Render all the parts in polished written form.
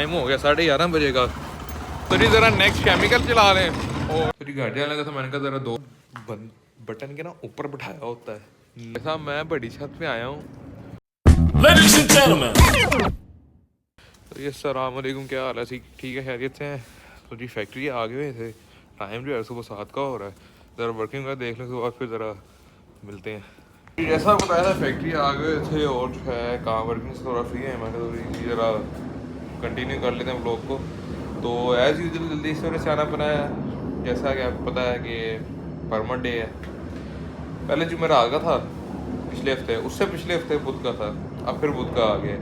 Time हो गया 11:30 बजे का। तो जी ज़रा नेक्स्ट केमिकल चला लें। और फिर गाड़ी आने लगा तो मैंने कहा ज़रा दो बटन के ना ऊपर बिठाया होता है। ऐसा मैं बड़ी छत पे आया हूँ। Ladies and gentlemen, तो ये अस्सलाम वालेकुम, क्या हाल है? ठीक है, खैरियत से हैं? तो जी फैक्ट्री आ गए हुए थे। टाइम जो है सुबह 7 का हो रहा है। ज़रा वर्किंग का देख लें तो और फिर ज़रा मिलते हैं। जैसा बताया था फैक्ट्री आ गए थे और जो है काम वर्किंग से थोड़ा फ्री है। मैंने तो ज़रा कंटिन्यू कर लेते हैं ब्लॉग को। तो एज़ यूजुअल जल्दी इस वजह से आना पड़ा है। जैसा कि आपको पता है कि परमानेंट डे है। पहले जुमेरात का था पिछले हफ्ते, उससे पिछले हफ्ते बुध का था, अब फिर बुध का आ गया।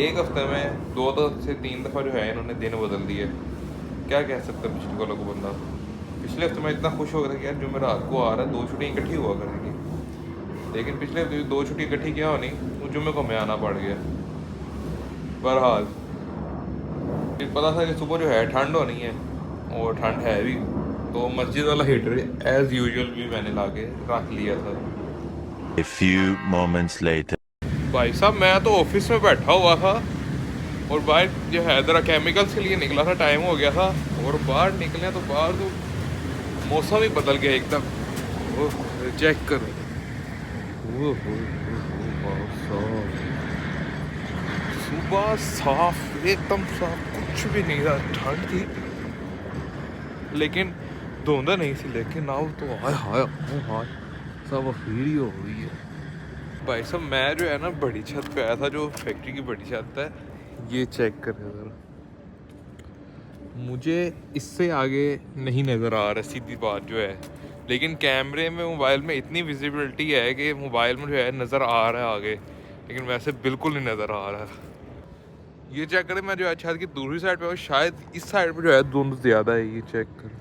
एक हफ्ते में 2 से 3 दफ़ा जो है इन्होंने दिन बदल दिए। क्या कह सकते हैं पिछले वालों को बंदा। पिछले हफ्ते में इतना खुश हो गया था कि यार जुमेरात को आ रहा है, 2 छुट्टियाँ इकट्ठी हुआ करेंगी। लेकिन पिछले हफ्ते 2 छुट्टी इकट्ठी क्या होनी, वो जुम्मे को हमें आना पड़ गया। बहरहाल फिर पता था कि सुबह जो है ठंड होनी है और ठंड है भी। तो मस्जिद वाला हीटर एज़ यूजुअल भी मैंने ला के रख लिया था। a few moments later. भाई साहब मैं तो ऑफिस में बैठा हुआ था और बाहर जो है ज़रा केमिकल्स के लिए निकला था, टाइम हो गया था। और बाहर निकले तो बाहर तो मौसम ही बदल गया एकदम। ओह चेक करो, सुबह साफ, एकदम साफ, कुछ भी नहीं था। ठंड थी लेकिन धुंध नहीं थी। लेकिन अब तो हाय हाय हाय सब अफीरी हो गई है। भाई साहब मैं जो है ना बड़ी छत पे आया था, जो फैक्ट्री की बड़ी छत है। ये चेक करें ज़रा, मुझे इससे आगे नहीं नज़र आ रहा सीधी बात जो है। लेकिन कैमरे में मोबाइल में इतनी विजिबिलिटी है कि मोबाइल में जो है नज़र आ रहा है आगे, लेकिन वैसे बिल्कुल नहीं नज़र आ रहा है। ये चेक करें, मैं जो है छत की दूसरी साइड पे हूँ, शायद इस साइड पे जो है धुंध ज़्यादा है। ये चेक करें,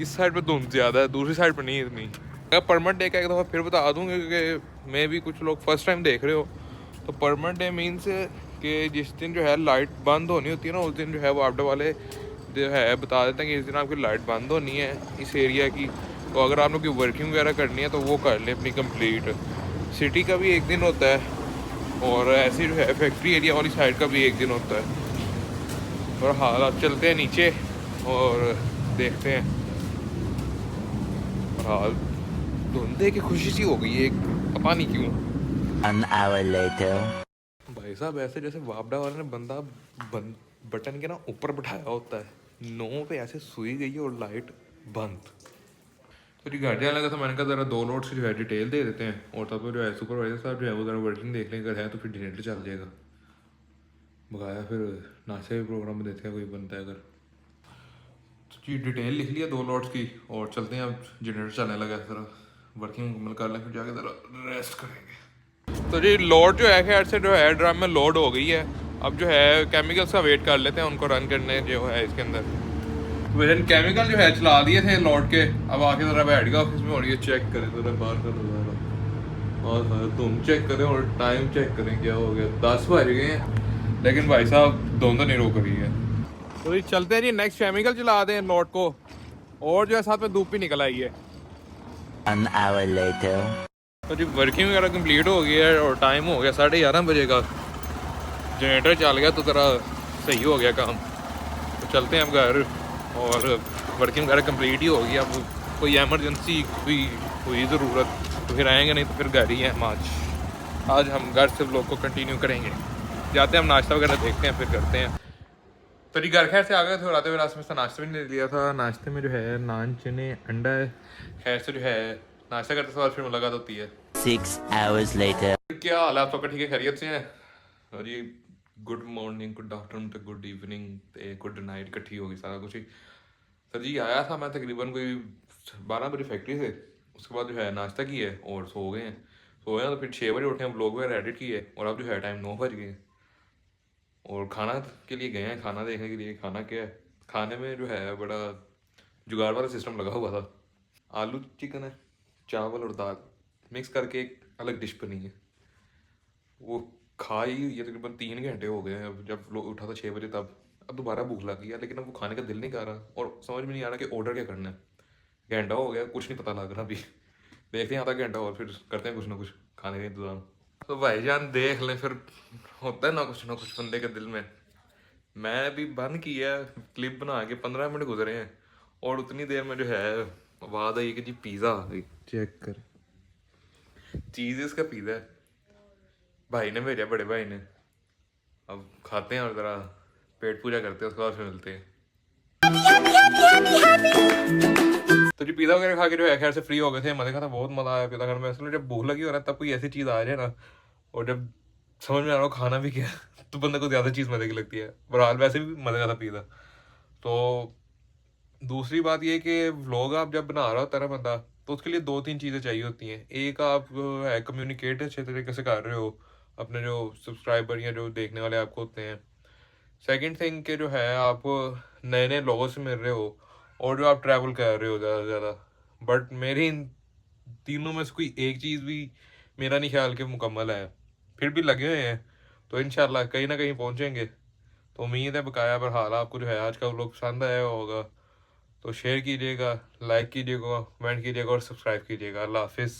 इस साइड पे धुंध ज़्यादा है, दूसरी साइड पे नहीं इतनी। अगर परमानेंट डे का एक दफ़ा फिर बता दूँगा क्योंकि मे भी कुछ लोग फर्स्ट टाइम देख रहे हो। तो परमानेंट डे मीन्स कि जिस दिन जो है लाइट बंद होनी होती है ना, उस दिन जो है वो आपडे वाले जो है बता देते हैं कि इस दिन आपकी लाइट बंद होनी है इस एरिया की। तो अगर आप लोग की वर्किंग वगैरह करनी है तो वो कर लें अपनी कंप्लीट। सिटी का भी एक दिन होता है और ऐसी जो है फैक्ट्री एरिया वाली साइड का भी एक दिन होता है। और हाल आप चलते हैं नीचे और देखते हैं। और हाल धुंधे की खुशी सी हो गई है एक, पता नहीं क्यों। An hour later. भाई साहब ऐसे जैसे वापडा वाले ने बंदा बटन के ना ऊपर बिठाया होता है। 9 पे ऐसे सुई गई है और लाइट बंद। तो जी गाड़ी आने लगा तो मैंने कहा ज़रा 2 लोड्स की जो है डिटेल दे देते हैं और तब जो है सुपरवाइजर साहब जो है वो ज़रा वर्किंग देख लें, अगर है तो फिर जनरेटर चल जाएगा। बकाया फिर नाश्ते के प्रोग्राम में देते हैं कोई बनता है अगर। तो जी डिटेल लिख लिया 2 लोड्स की और चलते हैं। अब जनरेटर चलने लगा है, ज़रा वर्किंग मुकम्मल कर लें फिर जाके ज़रा रेस्ट करेंगे। तो जी लोड जो है खैर से जो है ड्रम में लोड हो गई है। अब जो है केमिकल्स का वेट कर लेते हैं उनको रन करने जो है इसके अंदर। वजन केमिकल जो है चला दिए थे लोड के। अब आके ज़रा बैठ गया ऑफिस में और ये चेक करें ज़रा बाहर का नज़ारा और तुम चेक करें और टाइम चेक करें क्या हो गया। 10 बज गए हैं लेकिन भाई साहब धुंध नहीं रोक रही है। तो ये चलते हैं जी नेक्स्ट केमिकल चला दें लोड को और जो है साथ में धूप भी निकल आई है। An hour later. तो जी वर्किंग वगैरह कंप्लीट हो गई है और टाइम हो गया 11:30 बजे का। जनरेटर चल गया तो ज़रा सही हो गया काम। तो चलते हैं अब घर और वर्किंग वगैरह कंप्लीट ही होगी। अब कोई एमरजेंसी भी हुई ज़रूरत तो फिर आएंगे, नहीं तो फिर घर ही है हम आज हम घर से लोग को कंटिन्यू करेंगे। जाते हैं हम नाश्ता वगैरह देखते हैं फिर करते हैं। तो जी घर खैर से आ गए थे और आते हुए रास्ते में से नाश्ता भी नहीं लिया था। नाश्ते में जो है नान चने अंडा है। खैर से जो है नाश्ता करते समय फिर मुलाकात होती है। 6 hours later. क्या हाल है आप सबका? ठीक है, खैरियत से हैं? और ये गुड मॉर्निंग, गुड आफ्टरनून तो गुड इवनिंग गुड नाइट इकट्ठी होगी सारा कुछ ही। सर जी आया था मैं तकरीबन कोई 12 बजे फैक्ट्री से। उसके बाद जो है नाश्ता किया है और सो गए हैं। सोए हैं तो फिर 6 बजे उठे हैं, ब्लॉग वगैरह एडिट किए और अब जो है टाइम 9 बज गए और खाना के लिए गए हैं, खाना देखने के लिए। खाना क्या है, खाने में जो है बड़ा जुगाड़ वाला सिस्टम लगा हुआ था। आलू चिकन है, चावल और दाल मिक्स करके एक अलग डिश बनी है। वो खाई ये तकरीबन 3 घंटे हो गए हैं। अब जब लोग उठा था 6 बजे तब अब दोबारा भूख लग गई है, लेकिन अब वो खाने का दिल नहीं कर रहा और समझ में नहीं आ रहा कि ऑर्डर क्या करना है। घंटा हो गया, कुछ नहीं पता लग रहा अभी। देखते हैं आधा घंटा और फिर करते हैं कुछ ना कुछ खाने का इंतजाम। तो भाईजान देख लें, फिर होता है ना कुछ बंदे के दिल में मैं अभी बंद किया, क्लिप बना के 15 मिनट गुजरे हैं और उतनी देर में जो है आवाज़ आई कि जी पिज़्ज़ा आ गई। चेक कर, चीज़ इसका पिज़्ज़ा है, भाई ने भेजा, बड़े भाई ने। अब खाते हैं और ज़रा पेट पूजा करते हैं, उसके बाद फिर मिलते हैं। तो जी पिज़्ज़ा वगैरह खा के जो है खैर से फ्री हो गए थे, मज़े का था, बहुत मज़ा आया पिज़्ज़ा खाने में। असल में जब भूख लगी हो ना तब कोई ऐसी चीज़ आ जाए ना, और जब समझ में आ रहा हो खाना भी क्या है, तो बंदे को ज़्यादा चीज़ मज़े की लगती है। बहरहाल वैसे भी मज़े का था पिज़्ज़ा। तो दूसरी बात ये कि व्लॉग आप जब बना रहा होता है ना बंदा, तो उसके लिए 2-3 चीज़ें चाहिए होती हैं। एक आप है कम्युनिकेट अच्छे तरीके से कर रहे हो अपने जो सब्सक्राइबर या जो देखने वाले आपको होते हैं। सेकंड थिंग के जो है आप नए नए लोगों से मिल रहे हो, और जो आप ट्रैवल कर रहे हो ज़्यादा से ज़्यादा। बट मेरी इन तीनों में से कोई एक चीज़ भी मेरा नहीं ख्याल कि मुकम्मल है, फिर भी लगे हुए हैं। तो इंशाल्लाह कहीं ना कहीं पहुँचेंगे। तो उम्मीद है बकाया बहरहाल आपको जो है आज का व्लॉग पसंद आया होगा। तो शेयर कीजिएगा, लाइक कीजिएगा, कमेंट कीजिएगा और सब्सक्राइब कीजिएगा। अल्लाह हाफिज़।